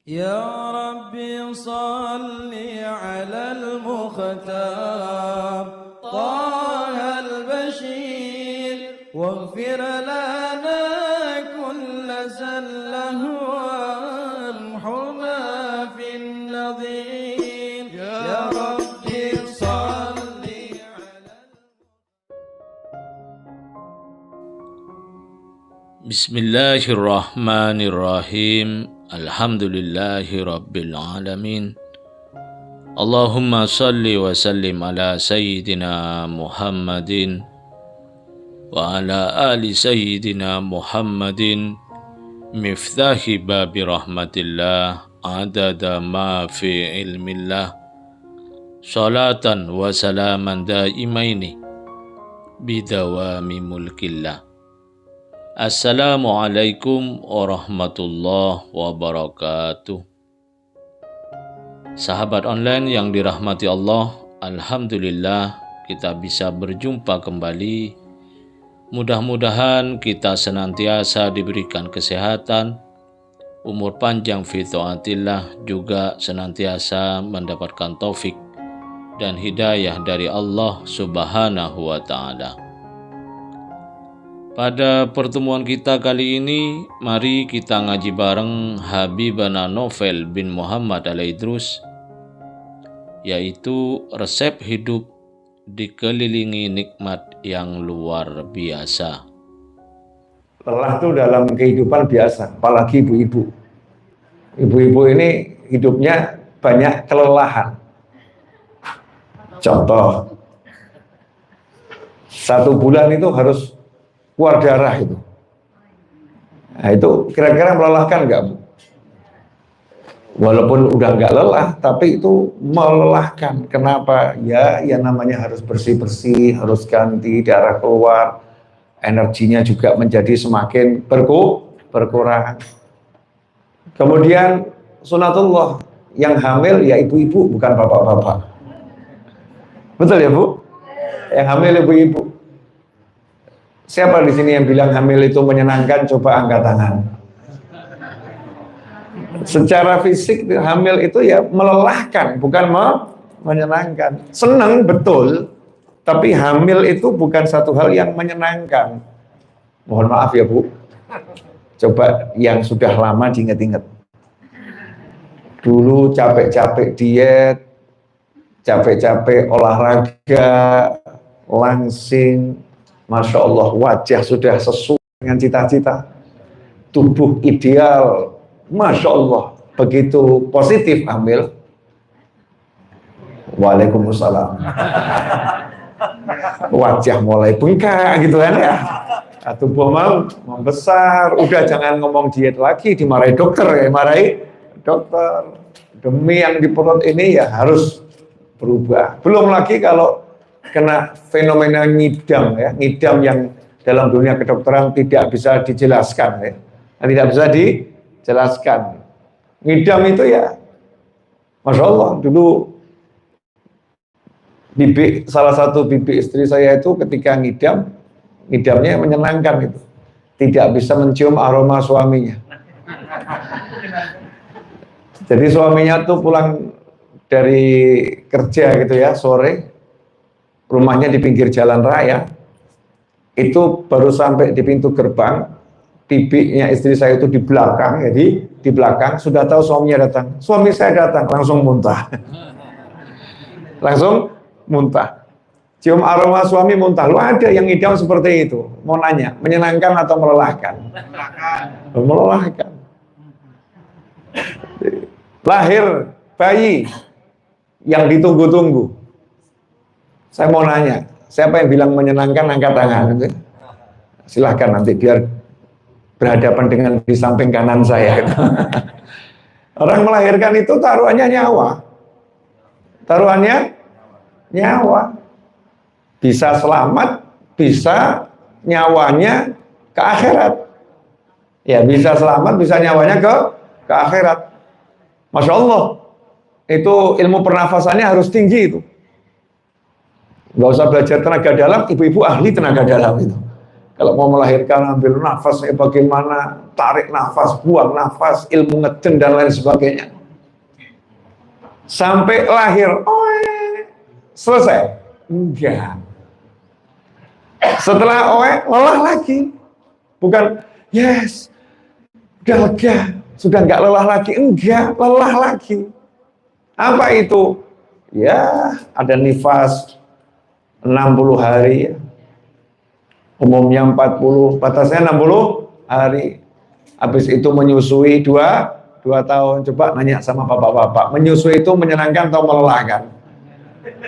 يا ربي صل على المختار طه البشير واغفر لنا كل زله وامحنا في النظير يا ربي صل على بسم الله الرحمن الرحيم Alhamdulillahi Rabbil Alamin. Allahumma salli wa sallim ala Sayyidina Muhammadin wa ala ali Sayyidina Muhammadin miftahi babi rahmatillah adada ma fi ilmillah salatan wa salaman daimaini bidawami mulkillah. Assalamualaikum warahmatullahi wabarakatuh. Sahabat online yang dirahmati Allah, alhamdulillah kita bisa berjumpa kembali. Mudah-mudahan kita senantiasa diberikan kesehatan, umur panjang fi taatillah, juga senantiasa mendapatkan taufik dan hidayah dari Allah Subhanahu wa ta'ala. Pada pertemuan kita kali ini, mari kita ngaji bareng Habibana Novel bin Muhammad Al-Idrus, yaitu resep hidup dikelilingi nikmat yang luar biasa. Lelah itu dalam kehidupan biasa, apalagi ibu-ibu. Ibu-ibu ini hidupnya banyak kelelahan. Contoh, 1 bulan itu harus keluar darah itu. Nah, itu kira-kira melelahkan nggak, Bu? Walaupun udah nggak lelah, tapi itu melelahkan. Kenapa? Ya namanya harus bersih-bersih, harus ganti darah keluar, energinya juga menjadi semakin berkurang. Kemudian sunatullah, yang hamil ya ibu-ibu, bukan bapak-bapak. Betul ya, Bu? Yang hamil ibu-ibu. Siapa di sini yang bilang hamil itu menyenangkan? Coba angkat tangan. Secara fisik hamil itu ya melelahkan, bukan menyenangkan. Senang betul, tapi hamil itu bukan satu hal yang menyenangkan. Mohon maaf ya, Bu. Coba yang sudah lama diingat-ingat. Dulu capek-capek diet, capek-capek olahraga, langsing, Masya Allah, wajah sudah sesuai dengan cita-cita, tubuh ideal, Masya Allah, begitu positif hamil. Waalaikumsalam. Wajah mulai bengkak gitu kan ya, tubuh mau membesar, udah jangan ngomong diet lagi, dimarahi dokter ya, marahi dokter. Demi yang di perut ini ya harus berubah. Belum lagi kalau kena fenomena ngidam ya, ngidam yang dalam dunia kedokteran tidak bisa dijelaskan ya, tidak bisa dijelaskan. Ngidam itu ya, Masya Allah, dulu salah satu bibi istri saya itu ketika ngidamnya menyenangkan itu, tidak bisa mencium aroma suaminya. Jadi suaminya tuh pulang dari kerja gitu ya, sore, rumahnya di pinggir jalan raya, itu baru sampai di pintu gerbang, bibinya istri saya itu di belakang, jadi di belakang sudah tahu suaminya datang. Suami saya datang, langsung muntah. Langsung muntah. Cium aroma suami muntah. Lu ada yang ngidam seperti itu? Mau nanya, menyenangkan atau melelahkan? Melelahkan. Lahir bayi yang ditunggu-tunggu. Saya mau nanya, siapa yang bilang menyenangkan angkat tangan? Silahkan nanti biar berhadapan dengan di samping kanan saya. Orang melahirkan itu taruhannya nyawa. Taruhannya nyawa. Bisa selamat, bisa nyawanya ke akhirat. Ya, bisa selamat, bisa nyawanya ke akhirat. Masya Allah, itu ilmu pernafasannya harus tinggi itu. Nggak usah belajar tenaga dalam, ibu-ibu ahli tenaga dalam itu. Kalau mau melahirkan ambil nafasnya bagaimana, tarik nafas, buang nafas, ilmu ngeden dan lain sebagainya. Sampai lahir, selesai? Enggak. Setelah lelah lagi. Bukan, yes, udah lega, sudah enggak lelah lagi. Enggak, lelah lagi. Apa itu? Ya, ada nifas 60 hari. Umumnya 40, batasnya 60 hari. Habis itu menyusui 2 tahun. Coba nanya sama bapak-bapak, menyusui itu menyenangkan atau melelahkan?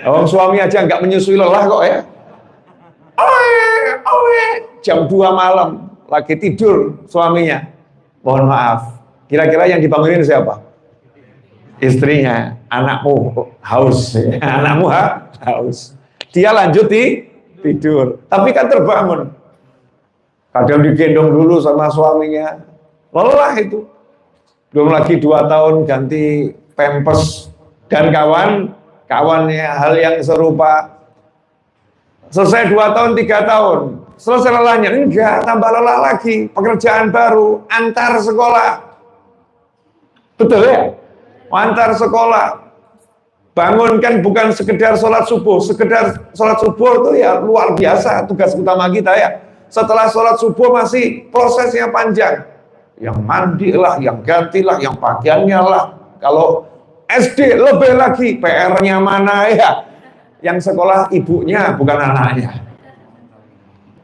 Orang suami aja nggak menyusui lelah kok ya. Jam 2 malam lagi tidur suaminya. Mohon maaf. Kira-kira yang dibangunin siapa? Istrinya. Anakmu haus. Anakmu haus. Dia lanjut tidur. Tapi kan terbangun. Kadang digendong dulu sama suaminya. Lelah itu. Belum lagi 2 tahun ganti pampers dan kawannya hal yang serupa. Selesai 2 tahun, 3 tahun. Selesai lelahnya. Enggak, tambah lelah lagi. Pekerjaan baru, antar sekolah. Betul ya? Antar sekolah. Bangun kan bukan sekedar sholat subuh. Sekedar sholat subuh itu ya luar biasa tugas utama kita ya. Setelah sholat subuh masih prosesnya panjang. Yang mandi lah, yang ganti lah, yang pakaiannya lah. Kalau SD lebih lagi, PR-nya mana ya? Yang sekolah ibunya bukan anaknya.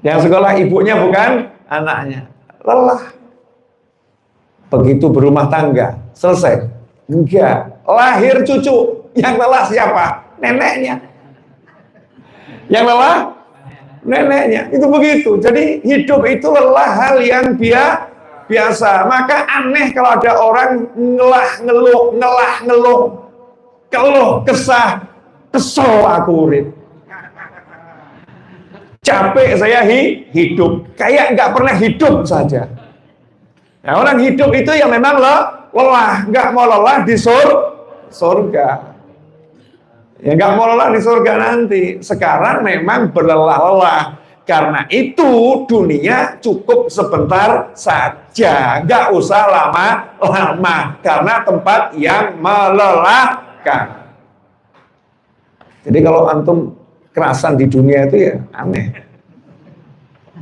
Yang sekolah ibunya bukan anaknya. Lelah. Begitu berumah tangga, selesai. Enggak, lahir cucu. Yang lelah siapa? Neneknya. Yang lelah? Neneknya. Itu begitu. Jadi hidup itu lelah hal yang biasa. Maka aneh kalau ada orang ngeluh, keluh, kesah, kesel aku urip. Capek saya hidup. Kayak nggak pernah hidup saja. Nah, orang hidup itu yang memang lelah. Nggak mau lelah di surga. Ya nggak mau lelah di surga nanti. Sekarang memang berlelah-lelah. Karena itu dunia cukup sebentar saja. Nggak usah lama-lama. Karena tempat yang melelahkan. Jadi kalau antum kerasan di dunia itu ya aneh.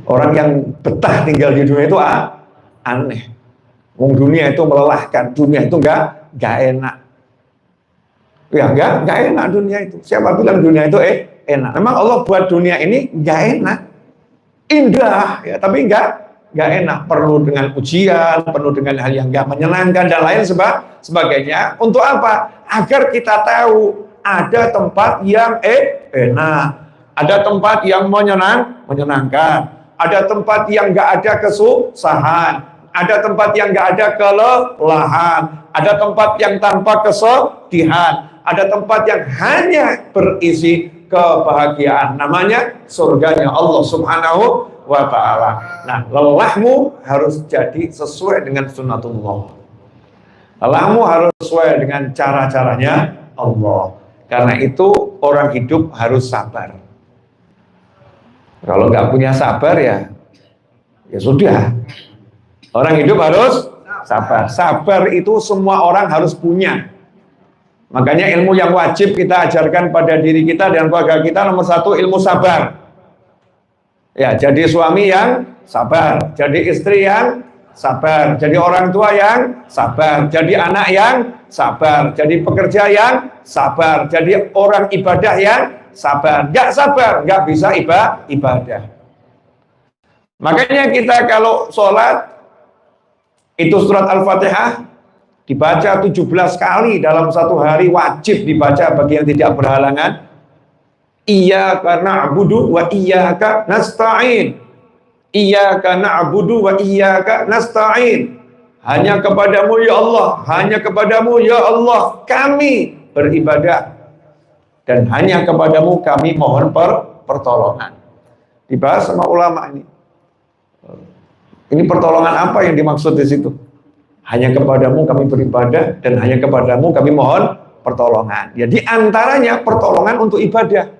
Orang yang betah tinggal di dunia itu aneh. Wong dunia itu melelahkan. Dunia itu nggak enak. Ya enggak enak dunia itu. Siapa bilang dunia itu enak? Memang Allah buat dunia ini enggak enak. Indah ya, tapi enggak enak. Penuh dengan ujian, penuh dengan hal yang enggak menyenangkan dan lain sebagainya. Untuk apa? Agar kita tahu ada tempat yang enak, ada tempat yang menyenangkan, ada tempat yang enggak ada kesusahan, ada tempat yang enggak ada kelelahan, ada tempat yang tanpa kesedihan. Ada tempat yang hanya berisi kebahagiaan. Namanya surganya Allah Subhanahu wa ta'ala. Nah, lelahmu harus jadi sesuai dengan sunnatullah. Lelahmu harus sesuai dengan cara-caranya Allah. Karena itu orang hidup harus sabar. Kalau nggak punya sabar ya sudah. Orang hidup harus sabar. Sabar itu semua orang harus punya. Makanya ilmu yang wajib kita ajarkan pada diri kita dan keluarga kita nomor 1 ilmu sabar. Ya, jadi suami yang sabar, jadi istri yang sabar, jadi orang tua yang sabar, jadi anak yang sabar, jadi pekerja yang sabar, jadi orang ibadah yang sabar. Gak sabar, gak bisa ibadah. Makanya kita kalau sholat itu surat Al-Fatihah dibaca 17 kali dalam satu hari, wajib dibaca bagi yang tidak berhalangan. Iyyaka na'budu wa iyyaka nasta'in. Iyyaka na'budu wa iyyaka nasta'in. Hanya kepadamu ya Allah, hanya kepadamu ya Allah kami beribadah. Dan hanya kepadamu kami mohon pertolongan. Dibahas sama ulama ini. Ini pertolongan apa yang dimaksud di situ? Hanya kepadamu kami beribadah dan hanya kepadamu kami mohon pertolongan. Ya, di antaranya pertolongan untuk ibadah.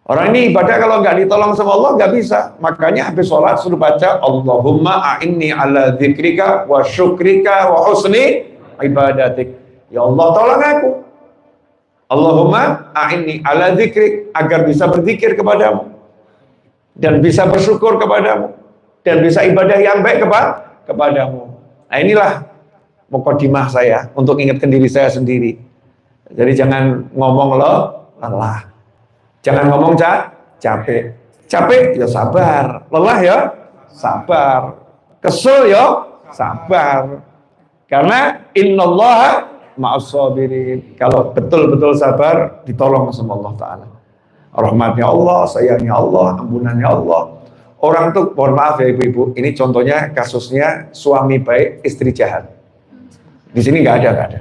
Orang ini ibadah kalau nggak ditolong sama Allah nggak bisa. Makanya habis sholat suruh baca Allahumma a'inni ala dzikrika wa syukrika wa husni ibadatik. Ya Allah tolong aku. Allahumma a'inni ala dzikrik, agar bisa berzikir kepadamu dan bisa bersyukur kepadamu dan bisa ibadah yang baik kepadamu. Nah inilah mukadimah saya untuk ingatkan diri saya sendiri. Jadi jangan ngomong lelah. Jangan ngomong capek. Capek ya sabar. Lelah ya sabar. Kesel ya sabar. Karena innallaha ma'as sabirin. Kalau betul-betul sabar, ditolong sama Allah Ta'ala. Rahmatnya Allah, sayangnya Allah, ampunannya Allah. Orang tuh, mohon maaf ya ibu-ibu, ini contohnya kasusnya suami baik, istri jahat. Di sini nggak ada.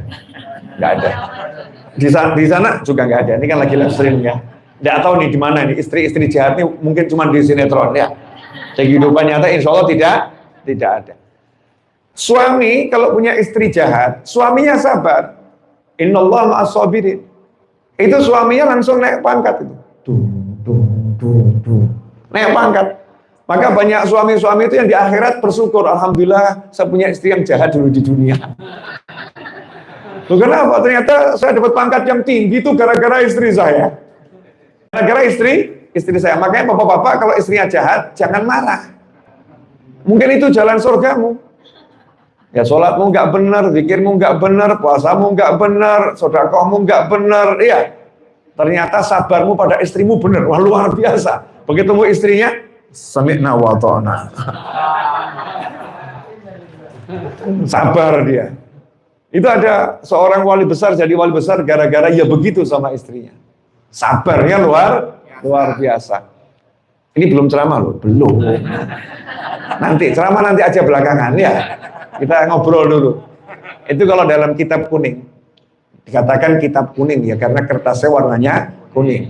Di sana juga nggak ada. Ini kan lagi live stream ya. Nggak tahu nih di mana nih istri-istri jahat nih, mungkin cuma di sinetron ya. Di kehidupan nyata insya Allah tidak ada. Suami kalau punya istri jahat, suaminya sabar. Innallaha ma'as sabirin. Itu suaminya langsung naik pangkat itu. Naik pangkat. Maka banyak suami-suami itu yang di akhirat bersyukur, alhamdulillah saya punya istri yang jahat dulu di dunia. Loh, kenapa? Ternyata saya dapat pangkat yang tinggi itu gara-gara istri saya. Gara-gara istri saya. Makanya bapak-bapak kalau istrinya jahat, jangan marah. Mungkin itu jalan surgamu. Ya sholatmu nggak benar, zikirmu nggak benar, puasamu nggak benar, sedekahmu nggak benar. Iya. Ternyata sabarmu pada istrimu benar. Wah, luar biasa. Begitu mu istrinya, sami'na wa ta'na. Sabar dia. Itu ada seorang wali besar jadi wali besar gara-gara ya begitu sama istrinya. Sabarnya luar biasa. Ini belum ceramah loh, belum. Nanti ceramah nanti aja belakangan ya. Kita ngobrol dulu. Itu kalau dalam kitab kuning. Dikatakan kitab kuning ya karena kertasnya warnanya kuning.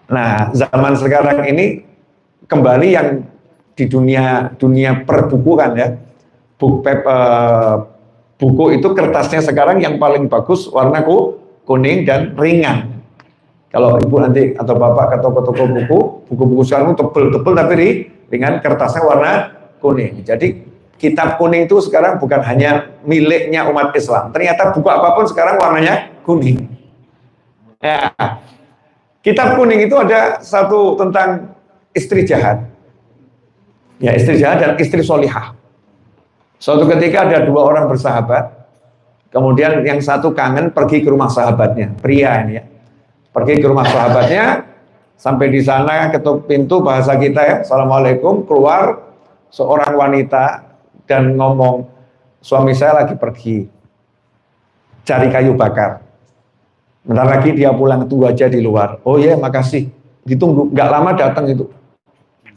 Nah, zaman sekarang ini kembali yang di dunia perbukuan ya. Buku itu kertasnya sekarang yang paling bagus warna kuning dan ringan. Kalau ibu nanti atau bapak ke toko-toko buku sekarang tebel-tebel tapi ringan, kertasnya warna kuning. Jadi kitab kuning itu sekarang bukan hanya miliknya umat Islam. Ternyata buku apapun sekarang warnanya kuning. Ya. Kitab kuning itu ada satu tentang istri jahat. Ya, istri jahat dan istri solihah. Suatu ketika ada dua orang bersahabat. Kemudian yang satu kangen pergi ke rumah sahabatnya, pria ini ya. Pergi ke rumah sahabatnya, sampai di sana ketuk pintu bahasa kita ya, assalamualaikum, keluar seorang wanita dan ngomong, suami saya lagi pergi cari kayu bakar. Bentar lagi dia pulang, tunggu aja di luar. Oh iya, makasih. Ditunggu, nggak lama datang itu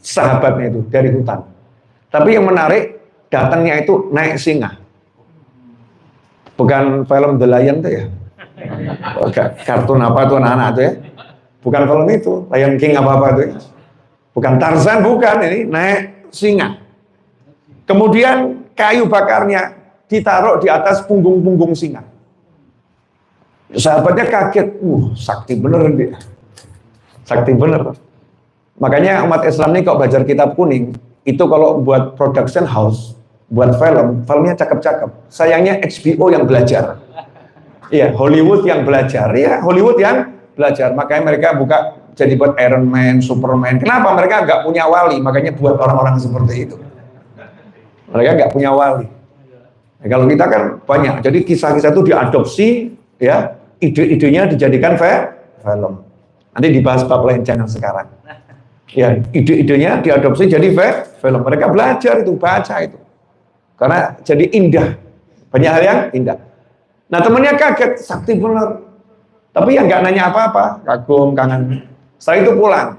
sahabatnya itu dari hutan. Tapi yang menarik, datangnya itu naik singa. Bukan film The Lion tuh ya. Kartun apa tuh anak-anak tuh ya. Bukan film itu, Lion King apa-apa tuh ya. Bukan Tarzan, bukan, ini naik singa. Kemudian kayu bakarnya ditaruh di atas punggung-punggung singa. Sahabatnya kaget, sakti bener dia. Sakti bener. Makanya umat Islam ini kalau belajar kitab kuning, itu kalau buat production house, buat filmnya cakep-cakep. Sayangnya HBO yang belajar. Iya, Hollywood yang belajar. Iya, Hollywood yang belajar. Makanya mereka buka jadi buat Iron Man, Superman. Kenapa? Mereka nggak punya wali, makanya buat orang-orang seperti itu. Mereka nggak punya wali. Nah, kalau kita kan banyak. Jadi kisah-kisah itu diadopsi, ya, ide-idenya dijadikan film. Nanti dibahas bab lain, jangan sekarang. Ya, ide-idenya diadopsi jadi film. Mereka belajar itu, baca itu. Karena jadi indah. Banyak hal yang indah. Nah, temennya kaget, sakti benar. Tapi yang nggak nanya apa-apa, kagum, kangen. Setelah itu pulang.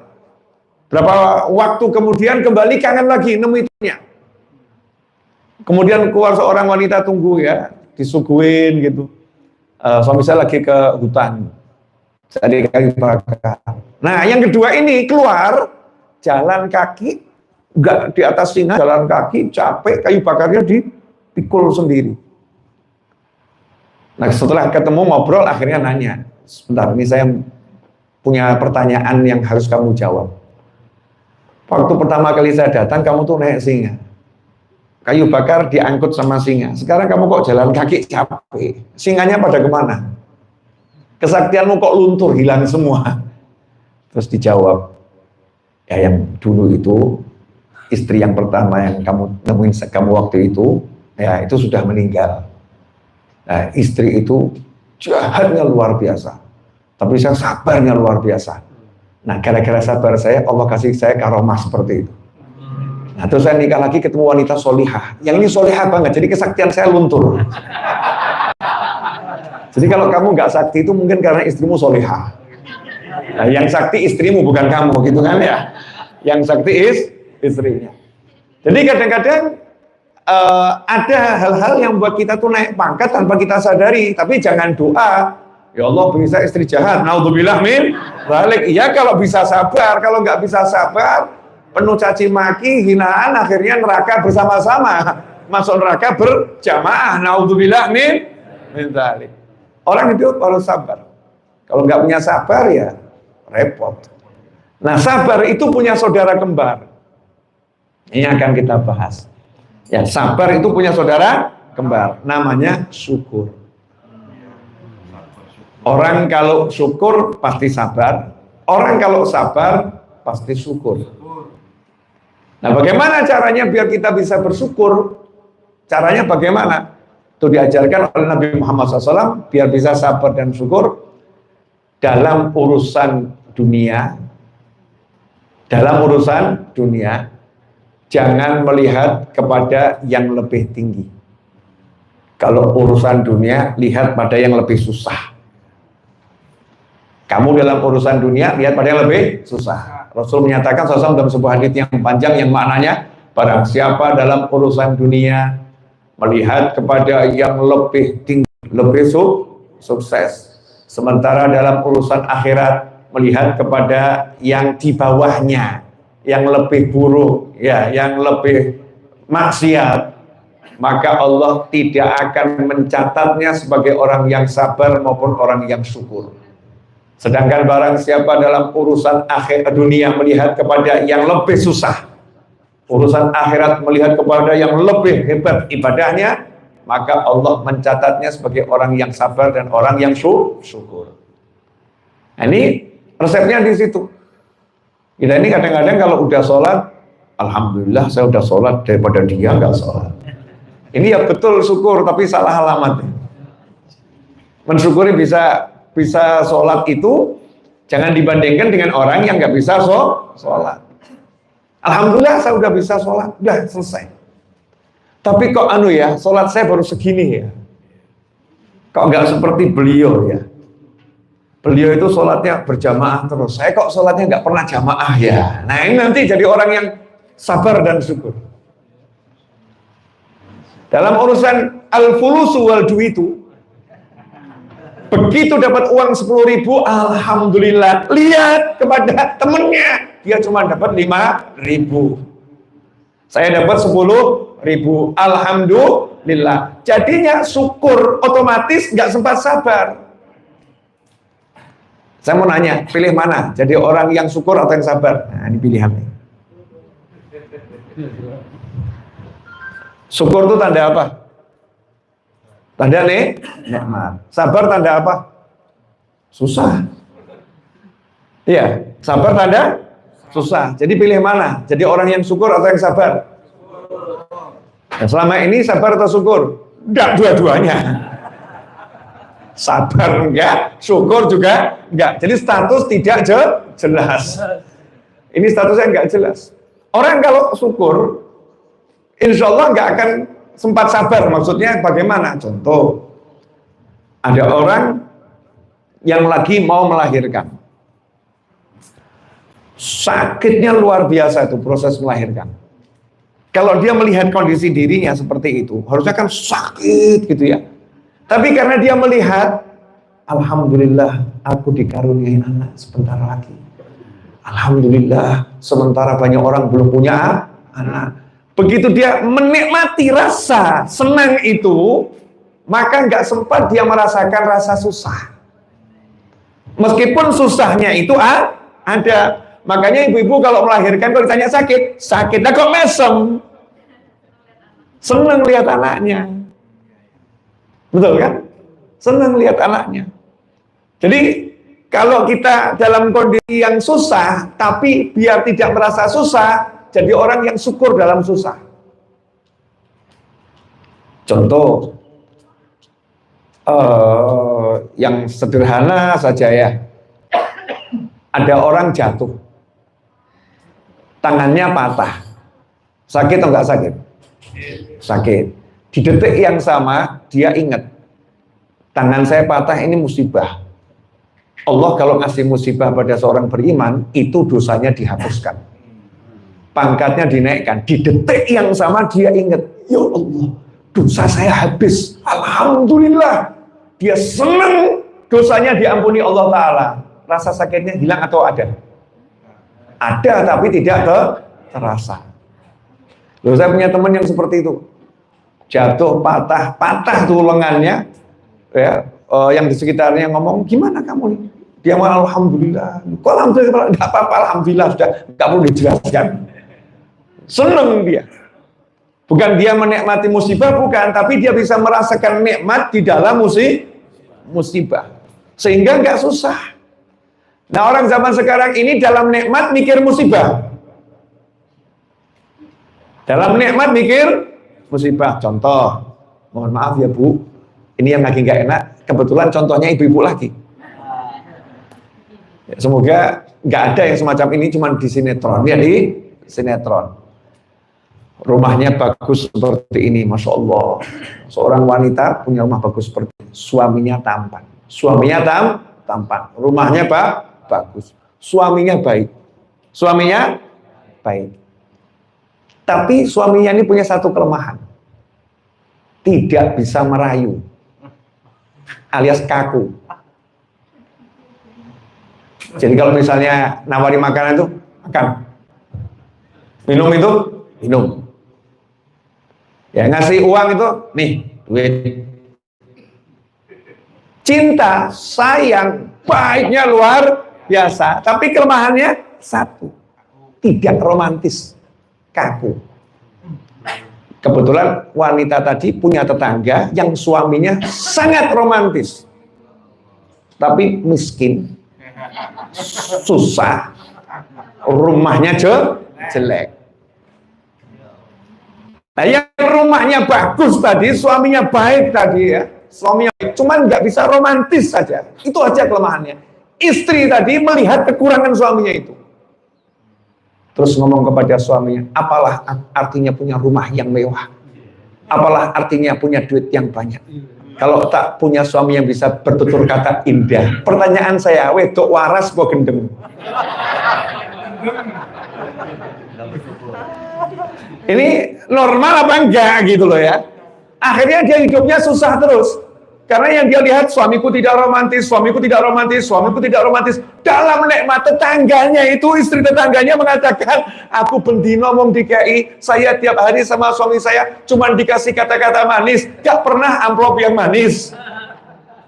Berapa waktu kemudian kembali kangen lagi, nemu itunya. Kemudian keluar seorang wanita tunggu ya, disuguhin gitu. Suami saya lagi ke hutan. Jadi kayu bakar. Nah, yang kedua ini keluar jalan kaki, enggak di atas singa, jalan kaki, capek, kayu bakarnya dipikul sendiri. Nah, setelah ketemu ngobrol, akhirnya nanya, sebentar, ini saya punya pertanyaan yang harus kamu jawab. Waktu pertama kali saya datang, kamu tuh naik singa. Kayu bakar diangkut sama singa. Sekarang kamu kok jalan kaki capek. Singanya pada kemana? Kesaktianmu kok luntur, hilang semua. Terus dijawab, ya yang dulu itu, istri yang pertama yang kamu nemuin kamu waktu itu, ya itu sudah meninggal. Nah, istri itu jahatnya luar biasa. Tapi saya sabarnya luar biasa. Nah, gara-gara sabar saya, Allah kasih saya karomah seperti itu. Nah, terus saya nikah lagi ketemu wanita solihah. Yang ini solihah banget, jadi kesaktian saya luntur. Jadi kalau kamu nggak sakti itu mungkin karena istrimu solihah. Nah, yang sakti istrimu bukan kamu, gitu kan ya. Yang sakti istrinya. Jadi kadang-kadang ada hal-hal yang buat kita tuh naik pangkat tanpa kita sadari. Tapi jangan doa, ya Allah bisa istri jahat, naudzubillah min dzalik. Iya kalau bisa sabar, kalau nggak bisa sabar, penuh caci maki, hinaan, akhirnya neraka bersama-sama. Masuk neraka berjamaah, naudzubillah min dzalik. Orang hidup harus sabar. Kalau nggak punya sabar ya repot. Nah, sabar itu punya saudara kembar. Ini akan kita bahas. Ya, sabar itu punya saudara kembar, namanya syukur. Orang kalau syukur pasti sabar. Orang kalau sabar pasti syukur. Nah, bagaimana caranya biar kita bisa bersyukur? Caranya bagaimana? Itu diajarkan oleh Nabi Muhammad SAW, biar bisa sabar dan syukur dalam urusan dunia. Dalam urusan dunia, jangan melihat kepada yang lebih tinggi. Kalau urusan dunia, lihat pada yang lebih susah. Kamu dalam urusan dunia, lihat pada yang lebih susah. Rasul menyatakan SAW dalam sebuah hadits yang panjang yang maknanya, barang siapa dalam urusan dunia melihat kepada yang lebih tinggi, lebih sukses, sementara dalam urusan akhirat melihat kepada yang di bawahnya, yang lebih buruk, ya, yang lebih maksiat, maka Allah tidak akan mencatatnya sebagai orang yang sabar maupun orang yang syukur. Sedangkan barang siapa dalam urusan akhir dunia melihat kepada yang lebih susah, urusan akhirat melihat kepada yang lebih hebat ibadahnya, maka Allah mencatatnya sebagai orang yang sabar dan orang yang syukur. Nah, ini resepnya di situ. Kita ini kadang-kadang kalau udah sholat, alhamdulillah saya udah sholat daripada dia nggak sholat. Ini ya betul syukur, tapi salah alamat. Mensyukuri bisa sholat itu jangan dibandingkan dengan orang yang nggak bisa sholat. Alhamdulillah saya udah bisa sholat, udah selesai. Tapi kok sholat saya baru segini ya. Kok nggak seperti beliau ya. Beliau itu sholatnya berjamaah terus. Saya kok sholatnya nggak pernah jamaah ya. Nah, ini nanti jadi orang yang sabar dan syukur. Dalam urusan al-fulusu wal duitu, begitu dapat uang 10.000, alhamdulillah. Lihat kepada temennya, dia cuma dapat 5.000. Saya dapat 10.000, alhamdulillah. Jadinya syukur, otomatis nggak sempat sabar. Saya mau nanya, pilih mana? Jadi orang yang syukur atau yang sabar? Nah, ini pilihannya. Syukur itu tanda apa? Tanda nikmat. Sabar tanda apa? Susah. Iya, sabar tanda susah. Jadi pilih mana? Jadi orang yang syukur atau yang sabar? Nah, selama ini sabar atau syukur? Enggak, dua-duanya. Sabar enggak, syukur juga enggak. Jadi status tidak jelas. Ini statusnya enggak jelas. Orang kalau syukur, insya Allah enggak akan sempat sabar. Maksudnya bagaimana? Contoh, ada orang yang lagi mau melahirkan. Sakitnya luar biasa itu proses melahirkan. Kalau dia melihat kondisi dirinya seperti itu, harusnya kan sakit gitu ya. Tapi karena dia melihat, alhamdulillah aku dikaruniai anak sebentar lagi. Alhamdulillah, sementara banyak orang belum punya anak. Begitu dia menikmati rasa senang itu, maka nggak sempat dia merasakan rasa susah. Meskipun susahnya itu ada. Makanya ibu-ibu kalau melahirkan kalau ditanya sakit, sakit. Nah kok mesem? Seneng lihat anaknya. Betul kan? Seneng lihat anaknya. Jadi kalau kita dalam kondisi yang susah, tapi biar tidak merasa susah, jadi orang yang syukur dalam susah. Contoh yang sederhana saja ya. Ada orang jatuh, tangannya patah, sakit atau enggak sakit? Sakit. Di detik yang sama dia ingat, tangan saya patah ini musibah. Allah kalau ngasih musibah pada seorang beriman, itu dosanya dihapuskan, pangkatnya dinaikkan. Di detik yang sama dia ingat, ya Allah, dosa saya habis, alhamdulillah. Dia senang dosanya diampuni Allah Ta'ala. Rasa sakitnya hilang atau ada? Ada, tapi tidak terasa. Loh, saya punya teman yang seperti itu, jatuh patah tuh lengannya, ya, yang di sekitarnya ngomong, gimana kamu nih? Dia malah alhamdulillah. Kok alhamdulillah? Enggak apa-apa, alhamdulillah, sudah nggak perlu dijelaskan. Seneng dia. Bukan dia menikmati musibah, bukan, tapi dia bisa merasakan nikmat di dalam musibah, sehingga nggak susah. Nah, orang zaman sekarang ini dalam nikmat mikir musibah. Dalam nikmat mikir musibah. Contoh, mohon maaf ya Bu, ini yang lagi nggak enak. Kebetulan contohnya ibu-ibu lagi. Ya, semoga nggak ada yang semacam ini cuma di sinetron. Ya, di sinetron. Rumahnya bagus seperti ini, Masya Allah. Seorang wanita punya rumah bagus seperti ini. Suaminya tampan. Suaminya tampan. Rumahnya bagus. Suaminya baik. Suaminya baik. Tapi suaminya ini punya satu kelemahan. Tidak bisa merayu. Alias kaku. Jadi kalau misalnya nawari makanan itu, makan. Minum itu, minum. Ya, ngasih uang itu, nih, duit. Cinta, sayang, baiknya luar biasa. Tapi kelemahannya satu. Tidak romantis. Kaku. Kebetulan wanita tadi punya tetangga yang suaminya sangat romantis. Tapi miskin. Susah. Rumahnya jelek. Nah, yang rumahnya bagus tadi, suaminya baik tadi ya, suaminya baik, cuman nggak bisa romantis saja. Itu aja kelemahannya. Istri tadi melihat kekurangan suaminya itu, terus ngomong kepada suaminya, apalah artinya punya rumah yang mewah, apalah artinya punya duit yang banyak, kalau tak punya suami yang bisa bertutur kata indah. Pertanyaan saya, wedok waras kok gendeng? Ini normal apa enggak gitu loh ya. Akhirnya dia hidupnya susah terus. Karena yang dia lihat, suamiku tidak romantis, suamiku tidak romantis, suamiku tidak romantis. Dalam nikmat tetangganya itu, istri tetangganya mengatakan, aku bendino ngomong di KI, saya tiap hari sama suami saya cuman dikasih kata-kata manis, gak pernah amplop yang manis.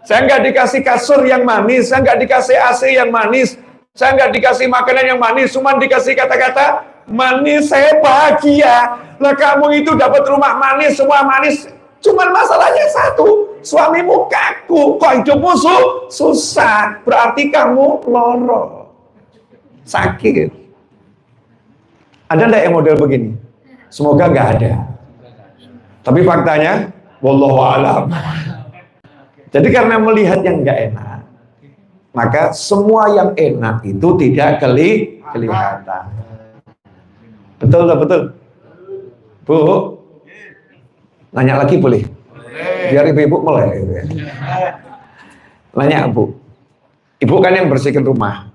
Saya nggak dikasih kasur yang manis, saya nggak dikasih AC yang manis, saya nggak dikasih makanan yang manis, cuman dikasih kata-kata manis, saya bahagia. Lah kamu itu dapat rumah manis, semua manis, cuman masalahnya satu, suamimu kaku, kok hidupmu susah, berarti kamu loro, sakit. Ada enggak yang model begini? Semoga nggak ada. Tapi faktanya, wallahu a'lam. Jadi karena melihat yang nggak enak, maka semua yang enak itu tidak kelihatan. Betul tak betul? Bu, nanya lagi boleh? Biar ibu-ibu mulai. Nanya Bu, ibu kan yang bersihkan rumah.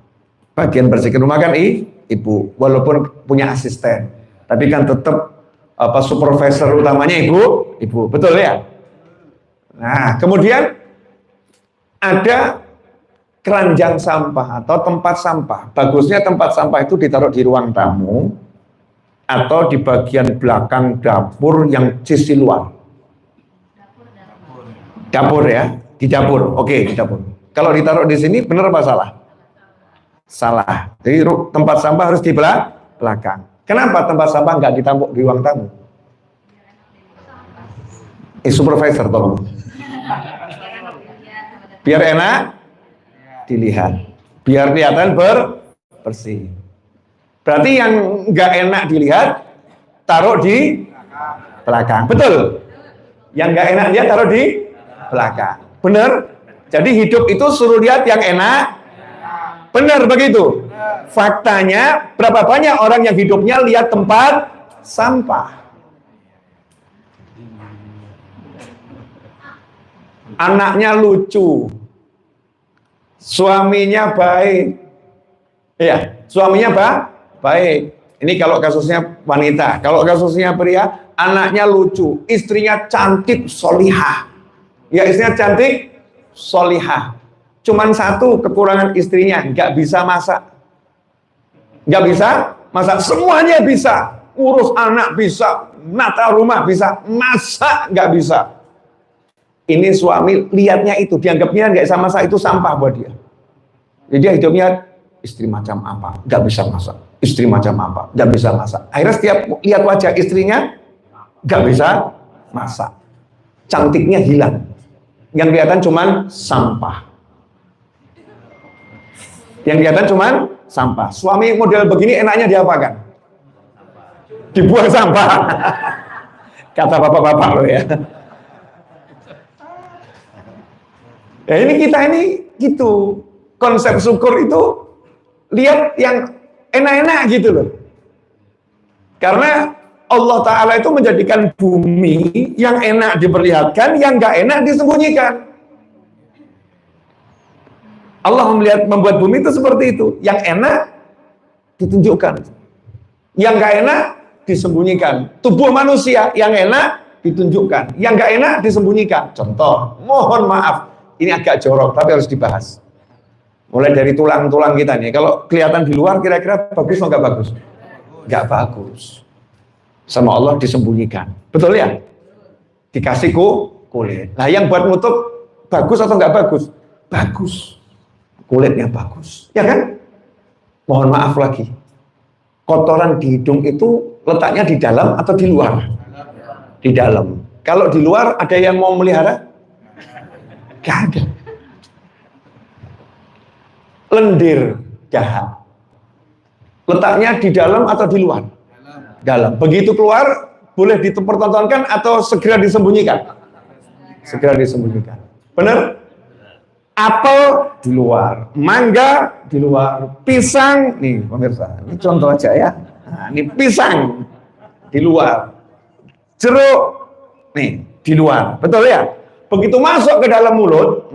Bagian bersihkan rumah kan ibu, walaupun punya asisten, tapi kan tetap supervisor utamanya ibu, betul ya? Nah, kemudian ada keranjang sampah atau tempat sampah. Bagusnya tempat sampah itu ditaruh di ruang tamu atau di bagian belakang dapur yang sisi luar. Dapur ya, di dapur. Oke, di dapur. Kalau ditaruh di sini benar apa salah? Salah. Jadi tempat sampah harus di belakang. Kenapa tempat sampah nggak ditampuk di ruang tamu? Supervisor tolong. Biar enak dilihat. Biar kelihatan bersih. Berarti yang nggak enak dilihat taruh di belakang. Betul? Yang nggak enak dia taruh di belakang. Benar? Jadi hidup itu suruh lihat yang enak. Benar begitu? Faktanya berapa banyak orang yang hidupnya lihat tempat sampah. Anaknya lucu. Suaminya baik. Iya, suaminya baik. Ini kalau kasusnya wanita. Kalau kasusnya pria, anaknya lucu, istrinya cantik, solihah. Ya, istrinya cantik, solihah. Cuman satu kekurangan istrinya, nggak bisa masak. Nggak bisa masak, semuanya bisa. Urus anak bisa, nata rumah bisa, masak nggak bisa. Ini suami lihatnya itu, dianggapnya nggak bisa masak itu sampah buat dia. Jadi dia hidupnya istri macam apa, nggak bisa masak. Istri macam apa, nggak bisa masak. Akhirnya setiap lihat wajah istrinya, nggak bisa masak. Cantiknya hilang. Yang kelihatan cuman sampah. Yang kelihatan cuman sampah. Suami model begini enaknya diapakan? Dibuang sampah. Kata bapak-bapak lo ya. Ya ini kita ini gitu. Konsep syukur itu lihat yang enak-enak gitu loh. Karena Allah Ta'ala itu menjadikan bumi yang enak diperlihatkan, yang gak enak disembunyikan. Allah membuat bumi itu seperti itu. Yang enak ditunjukkan. Yang gak enak disembunyikan. Tubuh manusia yang enak ditunjukkan. Yang gak enak disembunyikan. Contoh, mohon maaf. Ini agak jorok, tapi harus dibahas. Mulai dari tulang-tulang kita nih. Kalau kelihatan di luar kira-kira bagus atau nggak bagus? Nggak bagus. Sama Allah disembunyikan. Betul ya? Dikasih kulit. Nah yang buat nutup bagus atau nggak bagus? Bagus. Kulitnya bagus. Ya kan? Mohon maaf lagi. Kotoran di hidung itu letaknya di dalam atau di luar? Di dalam. Kalau di luar ada yang mau melihara? Nggak ada. Lendir jahat. Letaknya di dalam atau di luar? Dalam. Begitu keluar, boleh dipertontonkan atau segera disembunyikan? Segera disembunyikan. Benar? Apel di luar, mangga di luar, pisang, nih pemirsa, ini contoh aja ya. Nah, ini pisang di luar, jeruk, nih di luar, betul ya? Begitu masuk ke dalam mulut,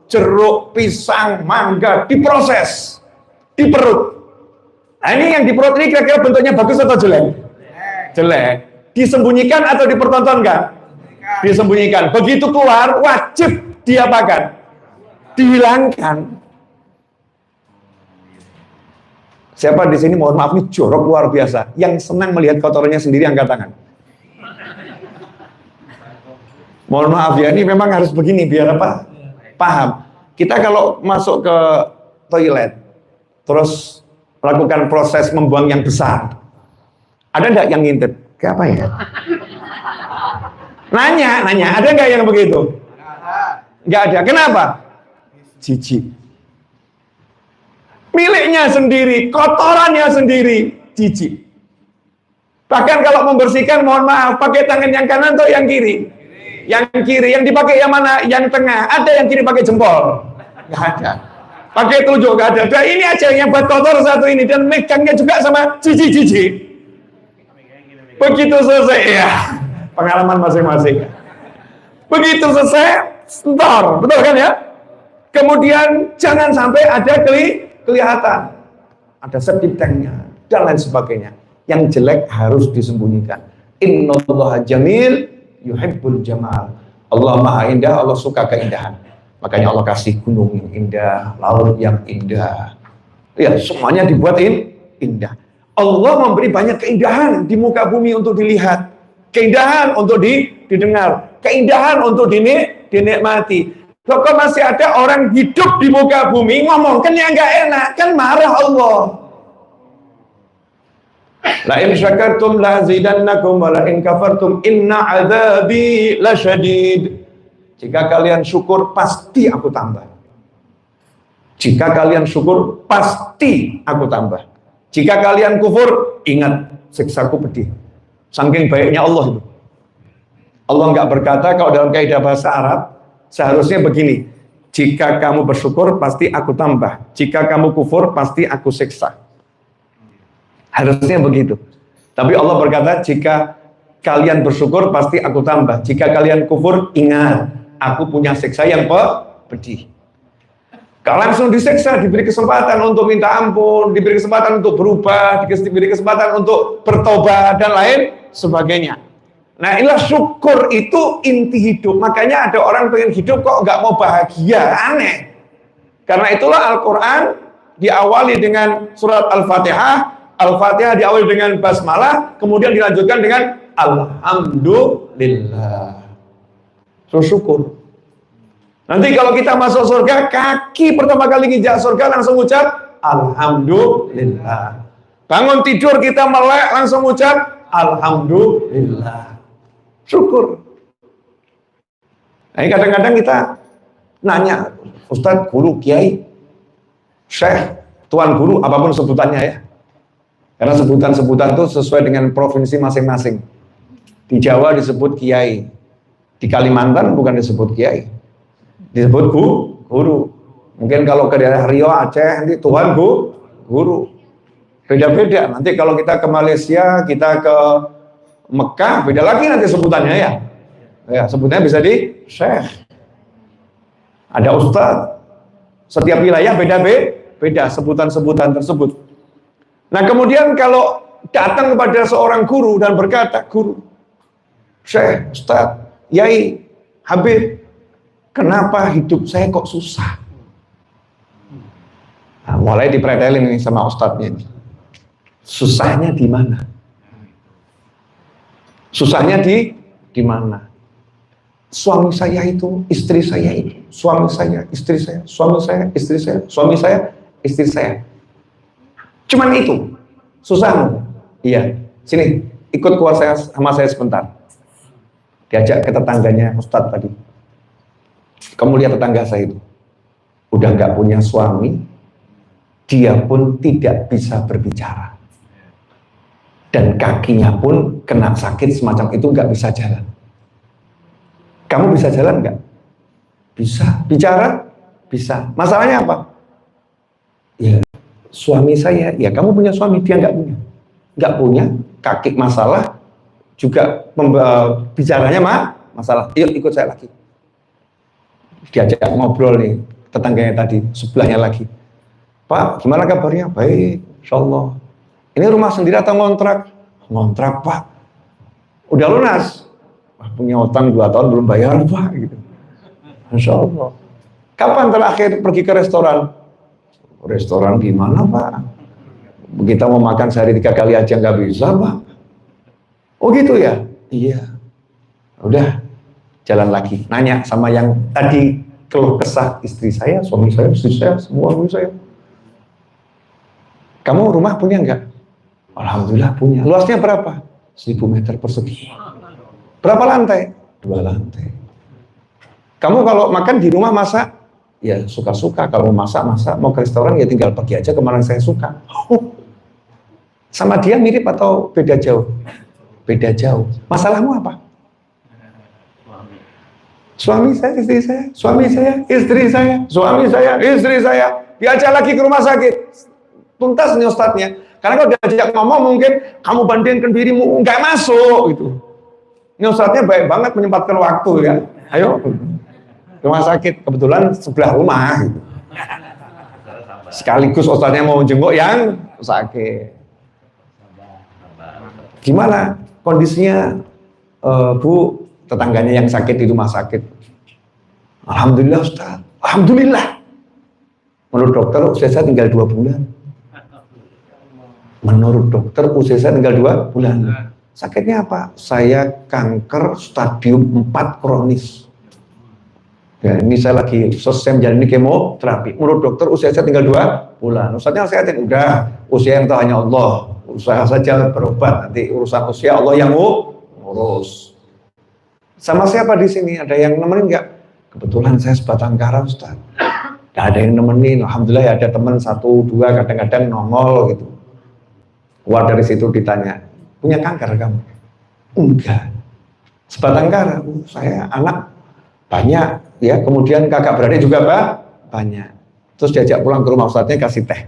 jeruk, pisang, mangga diproses di perut. Nah ini yang di perut ini kira-kira bentuknya bagus atau jelek? Jelek. Disembunyikan atau dipertontonkan? Disembunyikan. Begitu keluar wajib diapakan? Dihilangkan. Siapa di sini mohon maaf ini jorok luar biasa. Yang senang melihat kotorannya sendiri angkat tangan. Mohon maaf ya, ini memang harus begini biar apa? Paham. Kita kalau masuk ke toilet, terus melakukan proses membuang yang besar, ada nggak yang ngintip? Kayak apa ya? Nanya, ada nggak yang begitu? Nggak ada. Kenapa? Jijik. Miliknya sendiri, kotorannya sendiri, jijik. Bahkan kalau membersihkan, mohon maaf, pakai tangan yang kanan atau yang kiri? Yang kiri, yang dipakai yang mana? Yang tengah. Ada yang kiri pakai jempol? Nggak ada. Pakai telunjuk nggak ada. Dan ini aja yang buat kotor satu ini dan megangnya juga sama jijik-jijik. Begitu selesai ya, pengalaman masing-masing. Begitu selesai, setor, betul kan ya? Kemudian jangan sampai ada kelihatan, ada septic tanknya dan lain sebagainya. Yang jelek harus disembunyikan. Innallaha jamil yuhibbul jamal. Allah maha indah, Allah suka keindahan. Makanya Allah kasih gunung yang indah, laut yang indah. Ya, semuanya dibuat indah. Allah memberi banyak keindahan di muka bumi untuk dilihat. Keindahan untuk didengar. Keindahan untuk dinikmati. Loh, kok masih ada orang hidup di muka bumi ngomong kan yang nggak enak, kan marah Allah. La in syakartum la azidannakum wa la in kafartum inna adzabi lasyadid. Jika kalian syukur pasti aku tambah. Jika kalian syukur pasti aku tambah. Jika kalian kufur, ingat siksaku pedih. Saking baiknya Allah itu. Allah nggak berkata kalau dalam kaidah bahasa Arab seharusnya begini, jika kamu bersyukur pasti aku tambah, jika kamu kufur pasti aku siksa. Harusnya begitu. Tapi Allah berkata, jika kalian bersyukur pasti aku tambah, jika kalian kufur ingat, aku punya siksa yang pedih. Kalau langsung disiksa, diberi kesempatan untuk minta ampun, diberi kesempatan untuk berubah, diberi kesempatan untuk bertobat dan lain sebagainya. Nah, inilah syukur itu inti hidup. Makanya ada orang pengen hidup kok nggak mau bahagia, aneh. Karena itulah Al-Quran diawali dengan surat Al-Fatihah, Al-Fatihah diawali dengan basmalah, kemudian dilanjutkan dengan Alhamdulillah. So, syukur. Nanti kalau kita masuk surga, kaki pertama kali nginjak surga langsung ucap Alhamdulillah. Bangun tidur kita melek langsung ucap Alhamdulillah. Syukur. Nah, kadang-kadang kita nanya, Ustadz, guru, kiai, syekh, tuan guru, apapun sebutannya ya. Karena sebutan-sebutan itu sesuai dengan provinsi masing-masing. Di Jawa disebut kiai, di Kalimantan bukan disebut kiai, disebut guru. Mungkin kalau ke daerah Riau, Aceh, nanti tuan guru. Beda-beda. Nanti kalau kita ke Malaysia, kita ke Mekah, beda lagi nanti sebutannya ya. Ya, sebutannya bisa di syekh. Ada ustadz. Setiap wilayah beda sebutan-sebutan tersebut. Nah, kemudian kalau datang kepada seorang guru dan berkata, guru, syekh, ustadz, yai, habib, kenapa hidup saya kok susah? Nah, mulai dipretelin ini sama ustadznya ini. Susahnya di mana? Susahnya di mana? Suami saya itu, istri saya itu, suami saya, istri saya, suami saya, istri saya, suami saya, istri saya. Cuman itu susahmu. Iya, sini ikut keluar sama saya sebentar. Diajak ke tetangganya Ustadz tadi. Kamu lihat tetangga saya itu, udah nggak punya suami, dia pun tidak bisa berbicara. Dan kakinya pun kena sakit semacam itu, nggak bisa jalan. Kamu bisa jalan nggak? Bisa. Bicara? Bisa. Masalahnya apa? Ya, suami saya. Ya, kamu punya suami, dia nggak punya. Nggak punya, kaki masalah, juga bicaranya masalah. Yuk ikut saya lagi. Diajak ngobrol nih, tetangganya tadi, sebelahnya lagi. Pak, gimana kabarnya? Baik, insya Allah. Ini rumah sendiri atau ngontrak? Ngontrak, Pak. Udah lunas? Wah, punya utang 2 tahun belum bayar, Pak. Gitu. Insya Allah. Kapan terakhir pergi ke restoran? Restoran gimana, Pak? Kita mau makan sehari 3 kali aja nggak bisa, Pak. Oh gitu ya? Iya. Udah, jalan lagi. Nanya sama yang tadi keluh kesah, istri saya, suami saya, istri saya, semua suami saya. Kamu rumah punya nggak? Alhamdulillah punya. Luasnya berapa? 1000 meter persegi. Berapa lantai? 2 lantai. Kamu kalau makan di rumah masak? Ya suka-suka. Kalau mau masak. Mau ke restoran ya tinggal pergi aja kemana saya suka. Oh. Sama dia mirip atau beda jauh? Beda jauh. Masalahmu apa? Suami saya, istri saya. Suami saya, istri saya. Suami saya, istri saya. Diajak lagi ke rumah sakit. Tuntas nih ustadznya. Karena kalau diajak ngomong mungkin kamu bandingkan dirimu, nggak masuk gitu. Ini ustadznya baik banget menyempatkan waktu ya. Ayo rumah sakit, kebetulan sebelah rumah gitu. Sekaligus ustadznya mau jenguk yang sakit. Gimana kondisinya Bu, tetangganya yang sakit di rumah sakit? Alhamdulillah Ustaz. Alhamdulillah. Menurut dokter usia saya tinggal 2 bulan. Menurut dokter usia saya tinggal 2 bulan. Sakitnya apa? Saya kanker stadium 4 kronis. Ya, ini saya lagi selesai menjalani kemoterapi. Menurut dokter usia saya tinggal 2 bulan. Ustaznya sehatin, udah usia yang tahu hanya Allah. Usaha saja berobat, nanti urusan usia Allah yang ngurus. Sama siapa di sini? Ada yang nemenin nggak? Kebetulan saya sebatang kara, Ustaz. Nggak ada yang nemenin. Alhamdulillah ya, ada teman 1, 2 kadang-kadang nongol gitu. Keluar dari situ ditanya, punya kanker kamu? Enggak. Sebatang kara, saya anak banyak, ya. Kemudian kakak beradik juga banyak. Terus diajak pulang ke rumah, Ustaznya kasih teh,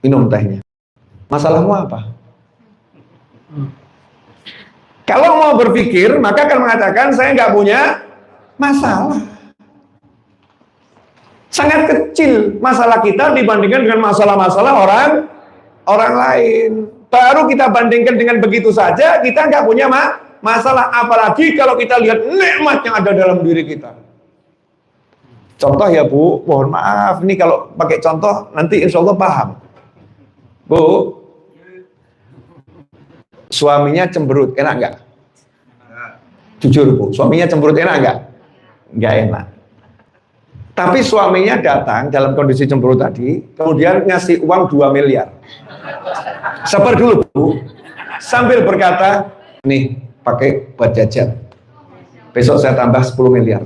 minum tehnya. Masalahmu apa? Kalau mau berpikir, maka akan mengatakan saya nggak punya masalah. Sangat kecil masalah kita dibandingkan dengan masalah-masalah orang lain. Baru kita bandingkan dengan begitu saja, kita nggak punya masalah. Apalagi kalau kita lihat nikmat yang ada dalam diri kita. Contoh ya Bu, mohon maaf nih kalau pakai contoh nanti insya Allah paham. Bu, suaminya cemberut, enak nggak? Jujur Bu, suaminya cemberut enak nggak? Nggak enak. Tapi suaminya datang dalam kondisi cemberut tadi, kemudian ngasih uang 2 miliar. Sabar dulu Bu, sambil berkata, nih pakai buat jajan. Besok saya tambah 10 miliar.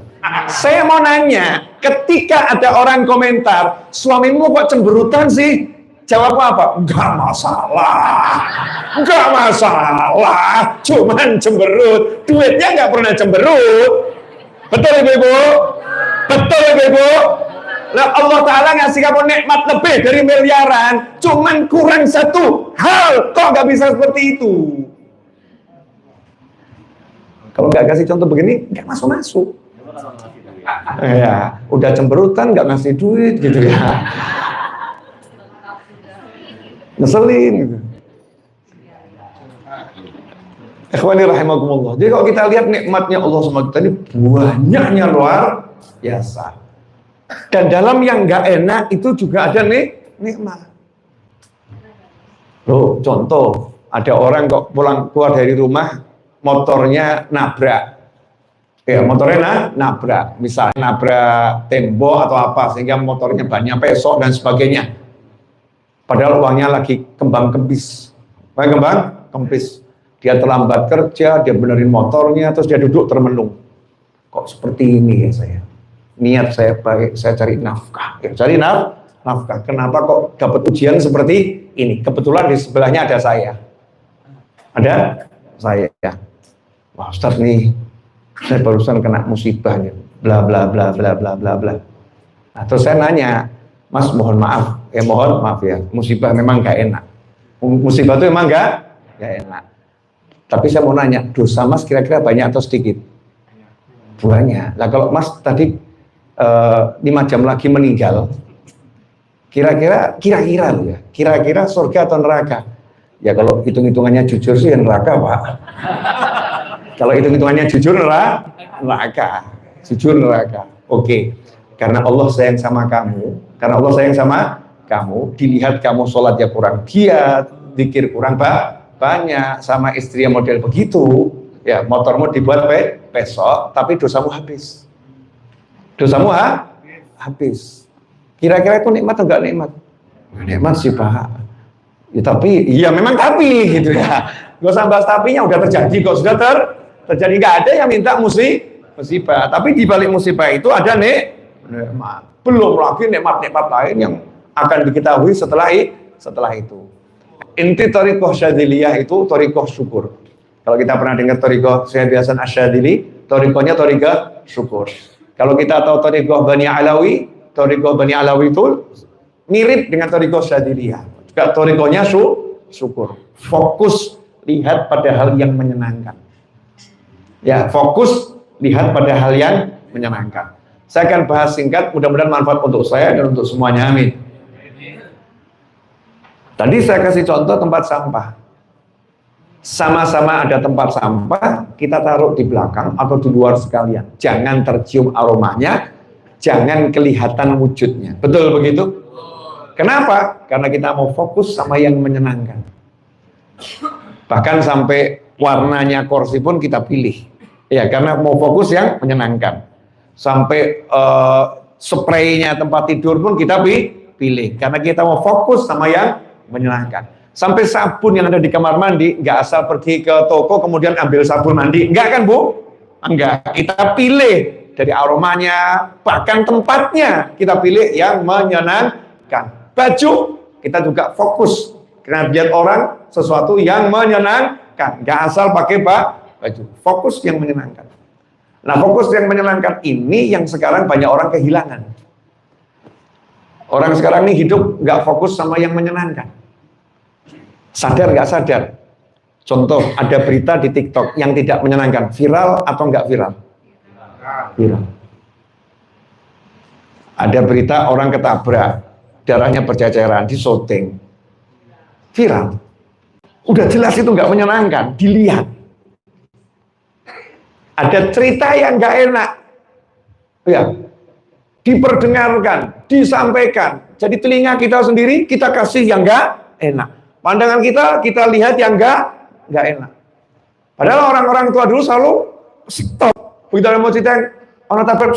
Saya mau nanya, ketika ada orang komentar, suamimu kok cemberutan sih? Jawab apa? Enggak masalah. Enggak masalah. Cuman cemberut. Duitnya enggak pernah cemberut. Betul Ibu? Betul Ibu? Nah, Allah Ta'ala ngasih kamu nikmat lebih dari miliaran. Cuman kurang satu hal. Kok nggak bisa seperti itu? Kalau nggak kasih contoh begini, nggak masuk-masuk. Ya, udah cemberutan nggak ngasih duit gitu ya. Ngeselin gitu. Ikhwani rahimakumullah. Jadi kalau kita lihat nikmatnya Allah sama kita ini banyaknya luar biasa. Dan dalam yang nggak enak itu juga ada nikmat. Loh, contoh ada orang kok pulang keluar dari rumah motornya nabrak. Ya, motornya nabrak, misalnya nabrak tembok atau apa sehingga motornya banyak pesok dan sebagainya. Padahal uangnya lagi kembang kempis. Kembang kempis. Dia terlambat kerja, dia benerin motornya, terus dia duduk termenung. Kok seperti ini ya saya? Niat saya baik, saya cari nafkah. Ya, cari nafkah. Kenapa kok dapat ujian seperti ini? Kebetulan di sebelahnya ada saya. Ada saya. Wah Ustaz nih, saya barusan kena musibah nih. Bla bla bla bla bla bla bla. Nah, terus saya nanya, Mas mohon maaf. Ya mohon maaf ya, musibah memang gak enak. Musibah itu memang gak enak. Tapi saya mau nanya, dosa Mas kira-kira banyak atau sedikit? Banyak. Nah kalau Mas tadi 5 jam lagi meninggal, kira-kira ya, kira-kira surga atau neraka? Ya kalau hitung-hitungannya jujur sih neraka Pak. Kalau hitung-hitungannya jujur neraka. Jujur neraka. Oke. Karena Allah sayang sama kamu, karena Allah sayang sama kamu, dilihat kamu sholatnya kurang giat, zikir kurang banyak, sama istri yang model begitu, ya motormu dibuat besok, tapi dosamu habis. Dosamu habis. Kira-kira itu nikmat atau enggak nikmat? Nikmat sih Pak. Ya tapi, iya memang tapi gitu ya. Gak usah bahas tapinya, udah terjadi kok, sudah terjadi. Nggak ada yang minta musibah. Tapi di balik musibah itu ada nikmat. Belum lagi nikmat-nikmat lain yang akan diketahui setelah itu. Inti thariqah Syadziliyah itu thariqah syukur. Kalau kita pernah dengar thariqah Syekh Hasan Asy-Syadzili, thariqahnya thariqah syukur. Kalau kita tahu thariqah Bani Alawi, thariqah Bani Alawi itu mirip dengan thariqah Syadziliyah. Juga thariqahnya syukur. Fokus lihat pada hal yang menyenangkan. Ya, fokus lihat pada hal yang menyenangkan. Saya akan bahas singkat, mudah-mudahan manfaat untuk saya dan untuk semuanya. Amin. Tadi saya kasih contoh tempat sampah. Sama-sama ada tempat sampah, kita taruh di belakang atau di luar sekalian. Jangan tercium aromanya, jangan kelihatan wujudnya. Betul begitu? Kenapa? Karena kita mau fokus sama yang menyenangkan. Bahkan sampai warnanya kursi pun kita pilih. Ya, karena mau fokus yang menyenangkan. sampai spraynya tempat tidur pun kita pilih, karena kita mau fokus sama yang menyenangkan. Sampai sabun yang ada di kamar mandi, nggak asal pergi ke toko kemudian ambil sabun mandi, enggak kan Bu? Enggak, kita pilih dari aromanya, bahkan tempatnya kita pilih yang menyenangkan. Baju kita juga fokus, karena lihat orang sesuatu yang menyenangkan, nggak asal pakai baju, fokus yang menyenangkan. Nah, fokus yang menyenangkan ini yang sekarang banyak orang kehilangan. Orang sekarang ini hidup nggak fokus sama yang menyenangkan. Sadar nggak sadar? Contoh, ada berita di TikTok yang tidak menyenangkan, viral atau nggak viral? Viral. Ada berita orang ketabrak, darahnya berceceran di syuting, viral. Udah jelas itu nggak menyenangkan, dilihat. Ada cerita yang nggak enak, ya, diperdengarkan, disampaikan. Jadi telinga kita sendiri kita kasih yang nggak enak. Pandangan kita lihat yang nggak enak. Padahal orang-orang tua dulu selalu stop. Begitu ada mau cerita, orang tabrak,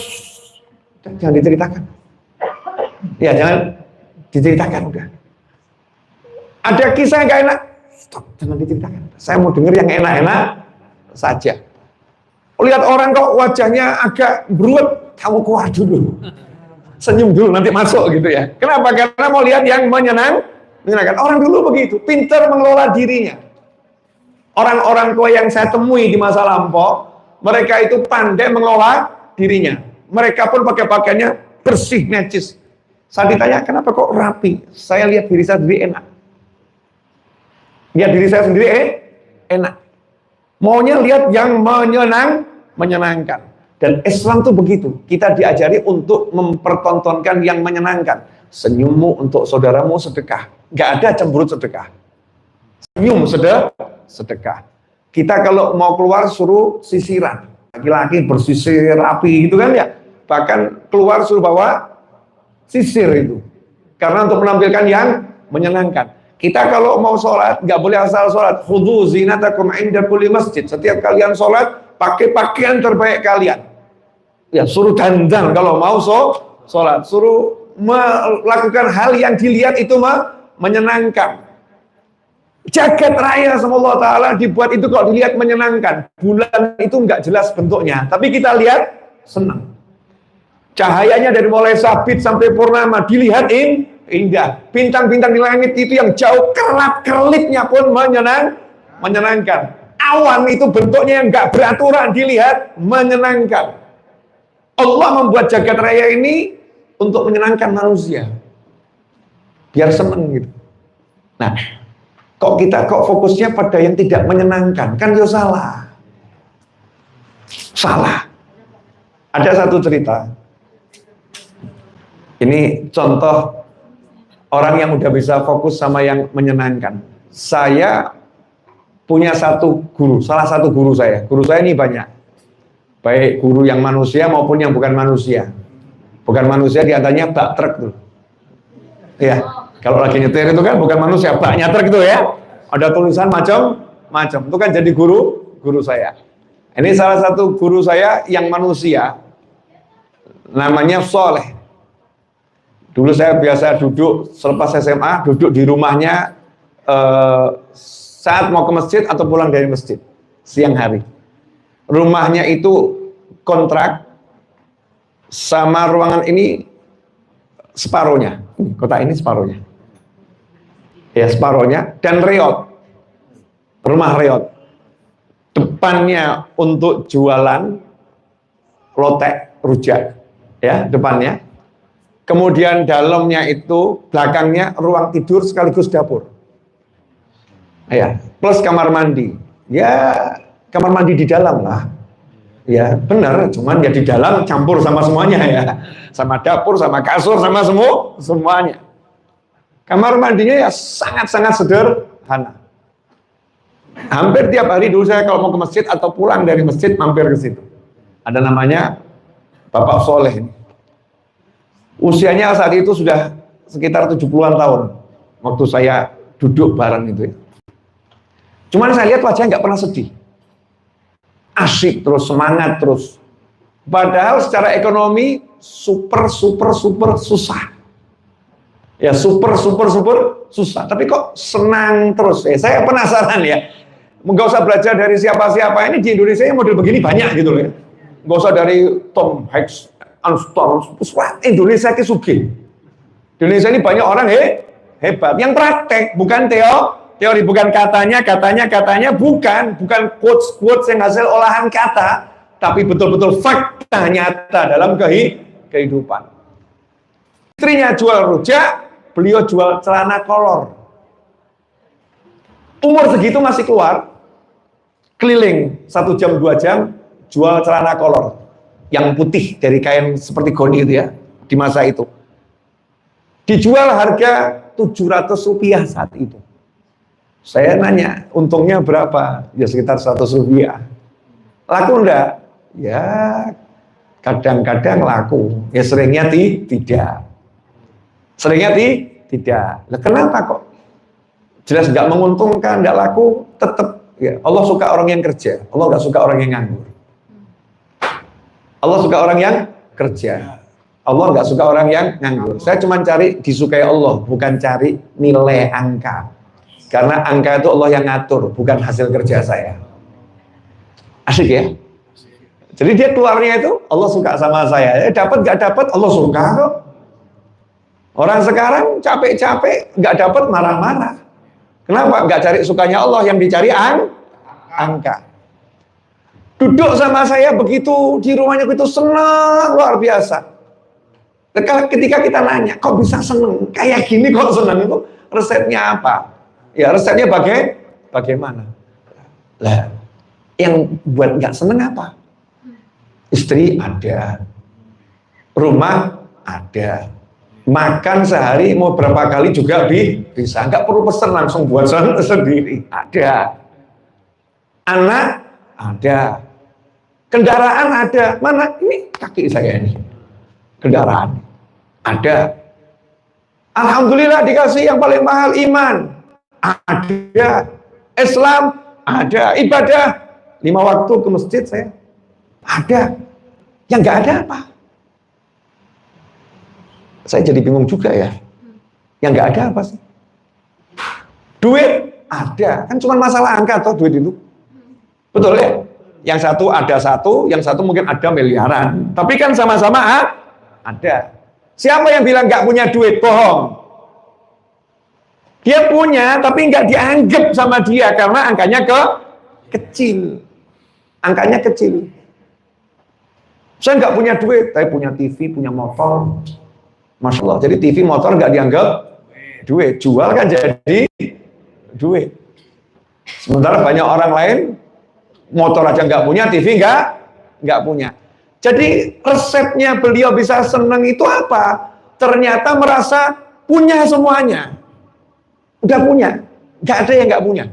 jangan diceritakan. Ya jangan diceritakan udah. Ada kisah yang nggak enak, stop, jangan diceritakan. Saya mau dengar yang enak-enak saja. Lihat orang kok wajahnya agak beruat, kamu keluar dulu, senyum dulu, nanti masuk gitu ya. Kenapa? Karena mau lihat yang menyenangkan. Orang dulu begitu, pintar mengelola dirinya. Orang-orang tua yang saya temui di masa lampau, mereka itu pandai mengelola dirinya. Mereka pun pakai pakaiannya bersih, necis. Saya ditanya, kenapa kok rapi? Saya lihat diri saya sendiri enak. Lihat diri saya sendiri enak. Maunya lihat yang menyenangkan. Dan Islam tuh begitu. Kita diajari untuk mempertontonkan yang menyenangkan. Senyummu untuk saudaramu sedekah. Gak ada cemberut sedekah. Senyum sedekah. Kita kalau mau keluar suruh sisiran. Laki-laki bersisir rapi gitu kan ya. Bahkan keluar suruh bawa sisir itu. Karena untuk menampilkan yang menyenangkan. Kita kalau mau sholat, nggak boleh asal sholat. Khudhu zinatakum inda kulli masjid. Setiap kalian sholat, pakai pakaian terbaik kalian. Ya, suruh dandan kalau mau sholat. Suruh melakukan hal yang dilihat itu menyenangkan. Jagat raya sama Allah Ta'ala dibuat itu kalau dilihat menyenangkan. Bulan itu nggak jelas bentuknya, tapi kita lihat senang. Cahayanya dari mulai sabit sampai purnama dilihat indah. Bintang-bintang di langit itu yang jauh kerlap-kerlipnya pun menyenangkan. Awan itu bentuknya yang nggak beraturan dilihat menyenangkan. Allah membuat jagat raya ini untuk menyenangkan manusia. Biar seneng gitu. Nah, kok fokusnya pada yang tidak menyenangkan? Kan ya salah. Salah. Ada satu cerita. Ini contoh orang yang udah bisa fokus sama yang menyenangkan. Saya punya satu guru, salah satu guru saya. Guru saya ini banyak. Baik guru yang manusia maupun yang bukan manusia. Bukan manusia diantaranya bak truk tuh. Ya, kalau lagi nyetir itu kan bukan manusia, baknya truk itu ya. Ada tulisan macam-macam. Itu kan jadi guru saya. Ini salah satu guru saya yang manusia. Namanya Soleh. Dulu saya biasa duduk selepas SMA, duduk di rumahnya saat mau ke masjid atau pulang dari masjid, siang hari. Rumahnya itu kontrak, sama ruangan ini separuhnya, kotak ini separuhnya. Ya separuhnya, dan reot, rumah reot. Depannya untuk jualan lotek, rujak, ya depannya. Kemudian dalamnya itu, belakangnya ruang tidur sekaligus dapur. Ya, plus kamar mandi. Ya, kamar mandi di dalam lah. Ya, benar, cuman ya di dalam campur sama semuanya ya. Sama dapur, sama kasur, sama semuanya. Kamar mandinya ya sangat-sangat sederhana. Hampir tiap hari dulu saya kalau mau ke masjid atau pulang dari masjid mampir ke situ. Ada namanya Bapak Soleh ini. Usianya saat itu sudah sekitar 70-an tahun. Waktu saya duduk bareng itu ya. Cuman saya lihat wajahnya nggak pernah sedih. Asyik terus, semangat terus. Padahal secara ekonomi super susah. Ya super susah. Tapi kok senang terus? Saya penasaran ya. Nggak usah belajar dari siapa-siapa, ini di Indonesia yang model begini banyak gitu loh ya. Nggak usah dari Tom Hanks, Armstrong, Indonesia ke Sugi. Indonesia ini banyak orang hebat, yang praktek, bukan teori, bukan katanya, bukan quotes yang hasil olahan kata, tapi betul-betul fakta nyata dalam kehidupan. Istrinya jual rujak, beliau jual celana kolor. Umur segitu masih keluar, keliling 1 jam 2 jam, jual celana kolor yang putih dari kain seperti goni itu ya, di masa itu. Dijual harga Rp700 saat itu. Saya nanya, untungnya berapa? Ya sekitar Rp100. Laku enggak? Ya kadang-kadang laku. Ya seringnya tidak. Seringnya tidak. Lah kenapa kok? Jelas enggak menguntungkan, enggak laku, tetap ya. Allah suka orang yang kerja. Allah enggak suka orang yang nganggur. Allah suka orang yang kerja. Allah nggak suka orang yang nganggur. Saya cuma cari disukai Allah, bukan cari nilai angka. Karena angka itu Allah yang ngatur, bukan hasil kerja saya. Asik ya? Jadi dia keluarnya itu, Allah suka sama saya. Dapat nggak dapat, Allah suka kok. Orang sekarang capek-capek, nggak dapat marah-marah. Kenapa? Nggak cari sukanya Allah, yang dicari angka. Duduk sama saya begitu, di rumahnya begitu senang, luar biasa. Ketika kita nanya, kok bisa seneng? Kayak gini kok seneng, itu resepnya apa? Ya resepnya bagaimana? Lah, yang buat nggak seneng apa? Istri ada, rumah ada, makan sehari mau berapa kali juga bisa. Nggak perlu pesen, langsung buat sendiri. Ada, anak ada, kendaraan ada. Mana? Ini kaki saya ini. Kendaraan ada. Alhamdulillah dikasih yang paling mahal, iman ada, Islam ada, ibadah 5 waktu ke masjid saya ada. Yang nggak ada apa? Saya jadi bingung juga ya. Yang nggak ada apa sih? Duit ada, kan cuma masalah angka toh duit itu. Betul ya? Yang satu ada satu, yang satu mungkin ada miliaran, tapi kan sama-sama ada. Siapa yang bilang nggak punya duit? Bohong. Dia punya, tapi nggak dianggap sama dia karena angkanya kecil. Angkanya kecil. Saya nggak punya duit, tapi punya TV, punya motor. Masya Allah. Jadi TV, motor nggak dianggap duit. Jual kan jadi duit. Sementara banyak orang lain motor aja nggak punya, TV nggak punya. Jadi resepnya beliau bisa senang itu apa? Ternyata merasa punya semuanya. Udah punya, nggak ada yang nggak punya.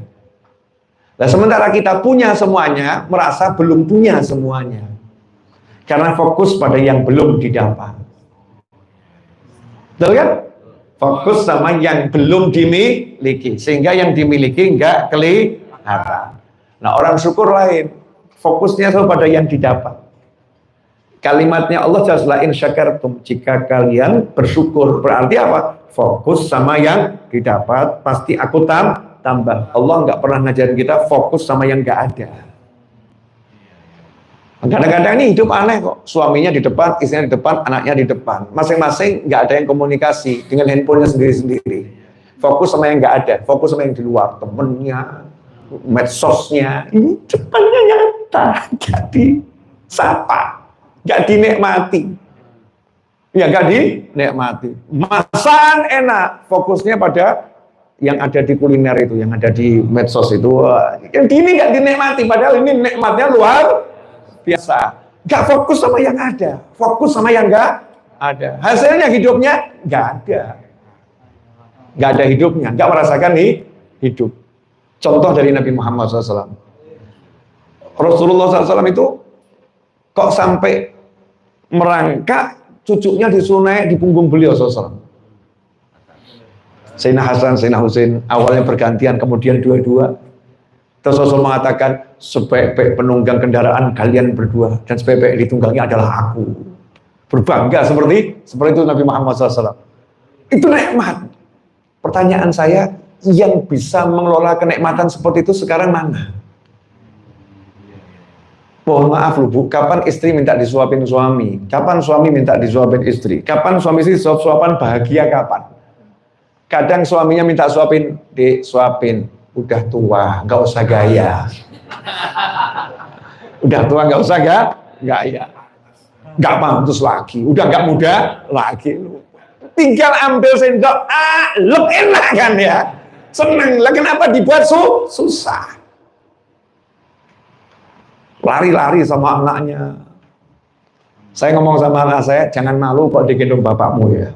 Nah, sementara kita punya semuanya, merasa belum punya semuanya. Karena fokus pada yang belum didapat. Betul kan? Fokus sama yang belum dimiliki. Sehingga yang dimiliki nggak kelihatan. Nah, orang syukur lain. Fokusnya selalu pada yang didapat. Kalimatnya Allah jelas, la in syakartum, jika kalian bersyukur, berarti apa? Fokus sama yang didapat, pasti aku tambah. Allah nggak pernah ngajarin kita fokus sama yang nggak ada. Kadang-kadang ini hidup aneh kok, suaminya di depan, istrinya di depan, anaknya di depan, masing-masing nggak ada yang komunikasi dengan handphonenya sendiri-sendiri. Fokus sama yang nggak ada, fokus sama yang di luar, temennya, medsosnya, ini depannya nyata, jadi sapa. Gak dinikmati, ya gak dinikmati. Masakan enak, fokusnya pada yang ada di kuliner itu, yang ada di medsos itu. Yang ini gak dinikmati, padahal ini nikmatnya luar biasa. Gak fokus sama yang ada, fokus sama yang gak ada. Hasilnya hidupnya gak ada, gak ada hidupnya, gak merasakan hidup. Contoh dari Nabi Muhammad SAW. Rasulullah SAW itu kok sampai merangkak cucunya disuruh naik di punggung beliau SAW. Sayyidina Hasan, Sayyidina Husain awalnya bergantian, kemudian dua-dua. Terus Rasul mengatakan, sebaik-baik penunggang kendaraan kalian berdua dan sebaik-baik ditunggangi adalah aku. Berbangga seperti itu Nabi Muhammad SAW. Itu nikmat. Pertanyaan saya, yang bisa mengelola kenikmatan seperti itu sekarang mana? Mohon maaf loh Bu, kapan istri minta disuapin suami? Kapan suami minta disuapin istri? Kapan suami istri suap-suapan bahagia kapan? Kadang suaminya minta suapin, disuapin. Udah tua, nggak usah gaya. Udah tua, nggak usah gaya. Nggak pantas lagi, udah nggak muda lagi. Tinggal ambil sendok, lep enak kan ya. Seneng, lah kenapa dibuat susah? Lari-lari sama anaknya. Saya ngomong sama anak saya, jangan malu kok digendong bapakmu ya.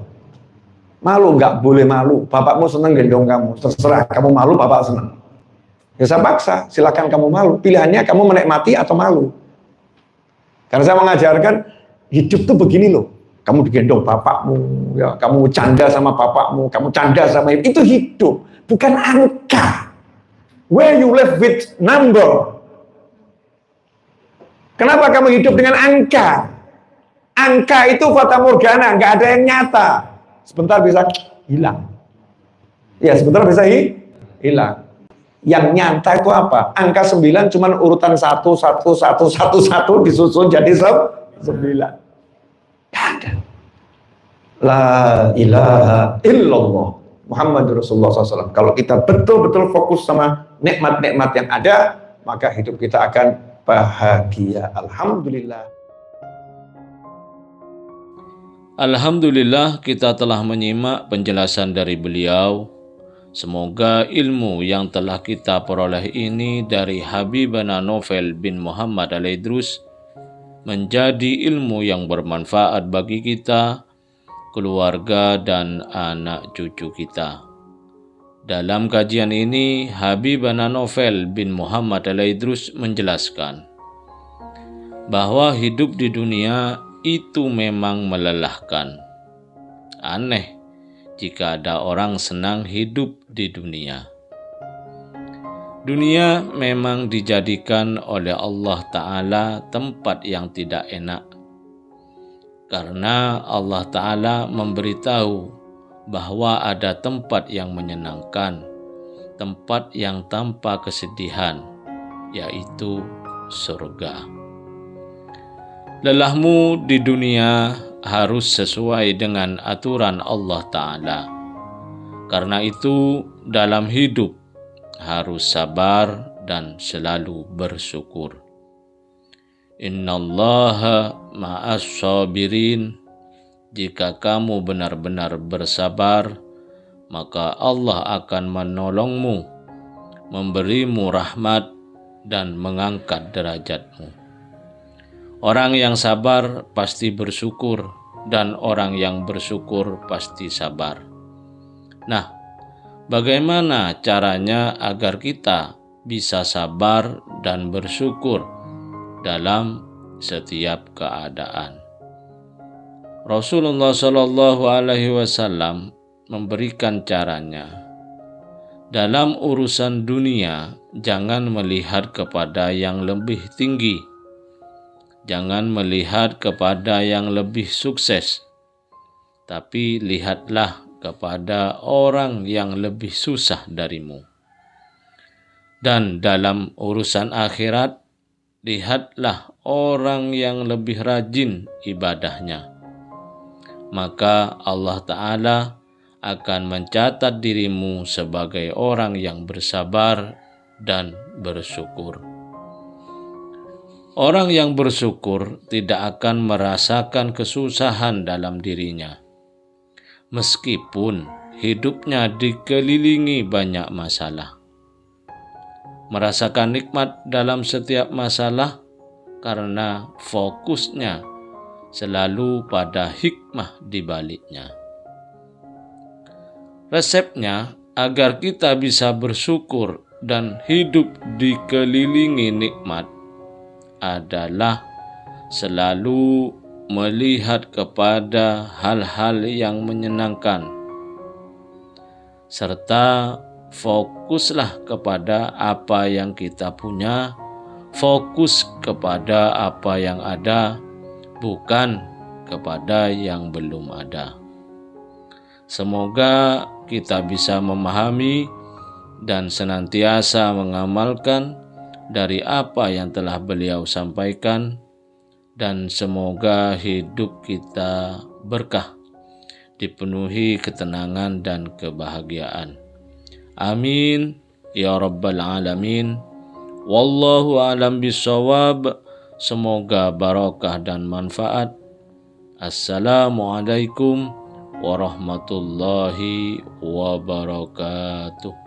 Malu, nggak boleh malu. Bapakmu seneng gendong kamu. Terserah, kamu malu, bapak seneng. Ya saya paksa, silakan kamu malu. Pilihannya kamu menikmati atau malu. Karena saya mengajarkan, hidup tuh begini loh. Kamu digendong bapakmu, ya, kamu canda sama bapakmu, kamu canda sama ibu. Itu hidup, bukan angka. Where you live with number. Kenapa kamu hidup dengan angka? Angka itu fata morgana, nggak ada yang nyata. Sebentar bisa hilang. Ya, sebentar bisa hilang. Yang nyata itu apa? Angka 9 cuman urutan 1, 1, 1, 1, 1 disusun jadi 9. Ada. La ilaha illallah Muhammadur Rasulullah SAW. Kalau kita betul-betul fokus sama nikmat-nikmat yang ada, maka hidup kita akan bahagia. Alhamdulillah. Alhamdulillah kita telah menyimak penjelasan dari beliau. Semoga ilmu yang telah kita peroleh ini dari Habibana Novel bin Muhammad Al-Idrus menjadi ilmu yang bermanfaat bagi kita, keluarga, dan anak cucu kita. Dalam kajian ini, Habibana Novel bin Muhammad Al-Idrus menjelaskan bahwa hidup di dunia itu memang melelahkan. Aneh jika ada orang senang hidup di dunia. Dunia memang dijadikan oleh Allah Ta'ala tempat yang tidak enak. Karena Allah Ta'ala memberitahu bahwa ada tempat yang menyenangkan, tempat yang tanpa kesedihan, yaitu surga. Lelahmu di dunia harus sesuai dengan aturan Allah Ta'ala. Karena itu dalam hidup harus sabar dan selalu bersyukur. Innallaha ma'as sabirin. Jika kamu benar-benar bersabar, maka Allah akan menolongmu, memberimu rahmat dan mengangkat derajatmu. Orang yang sabar pasti bersyukur, dan orang yang bersyukur pasti sabar. Nah, bagaimana caranya agar kita bisa sabar dan bersyukur dalam setiap keadaan? Rasulullah Shallallahu Alaihi Wasallam memberikan caranya. Dalam urusan dunia, jangan melihat kepada yang lebih tinggi. Jangan melihat kepada yang lebih sukses, tapi lihatlah kepada orang yang lebih susah darimu. Dan dalam urusan akhirat, lihatlah orang yang lebih rajin ibadahnya. Maka Allah Ta'ala akan mencatat dirimu sebagai orang yang bersabar dan bersyukur. Orang yang bersyukur tidak akan merasakan kesusahan dalam dirinya, meskipun hidupnya dikelilingi banyak masalah. Merasakan nikmat dalam setiap masalah karena fokusnya selalu pada hikmah di baliknya. Resepnya agar kita bisa bersyukur dan hidup dikelilingi nikmat adalah selalu melihat kepada hal-hal yang menyenangkan, serta fokuslah kepada apa yang kita punya, fokus kepada apa yang ada, bukan kepada yang belum ada. Semoga kita bisa memahami dan senantiasa mengamalkan dari apa yang telah beliau sampaikan, dan semoga hidup kita berkah, dipenuhi ketenangan dan kebahagiaan. Amin ya rabbal alamin. Wallahu a'lam bishawab. Semoga barakah dan manfaat. Assalamualaikum warahmatullahi wabarakatuh.